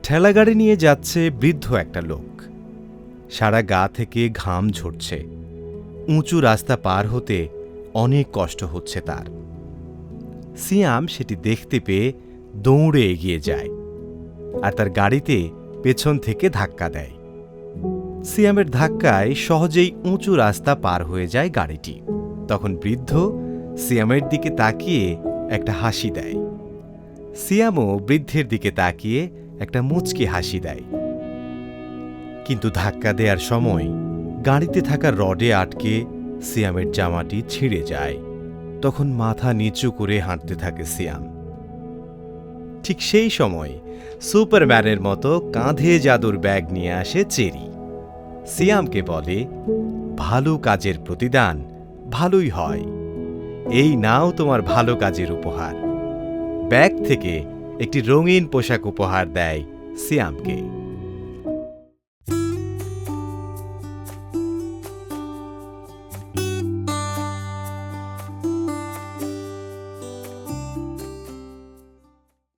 ঠেলাগাড়ি নিয়ে যাচ্ছে বৃদ্ধ একটা লোক। সারা গা থেকে ঘাম ঝরছে। উঁচু রাস্তা পার হতে অনেক কষ্ট হচ্ছে তার। সিয়াম সেটি দেখতে পেয়ে দৌড়ে এগিয়ে যায় আর তার গাড়িতে পেছন থেকে ধাক্কা দেয়। সিয়ামের ধাক্কায় সহজেই উঁচু রাস্তা পার হয়ে যায় গাড়িটি। তখন বৃদ্ধ সিয়ামের দিকে তাকিয়ে একটা হাসি দেয়। সিয়ামও বৃদ্ধের দিকে তাকিয়ে একটা মুচকি হাসি দেয়। কিন্তু ধাক্কা দেওয়ার সময় গাড়িতে থাকা রডে আটকে সিয়ামের জামাটি ছিঁড়ে যায়। তখন মাথা নিচু করে হাঁটতে থাকে সিয়াম। ঠিক সেই সময় সুপারম্যানের মতো কাঁধে জাদুর ব্যাগ নিয়ে আসে চেরি। সিয়ামকে বলে, ভালো কাজের প্রতিদান ভালোই হয়। এই নাও তোমার ভালো কাজের উপহার। ব্যাগ থেকে একটি রঙিন পোশাক উপহার দেয় সিয়ামকে।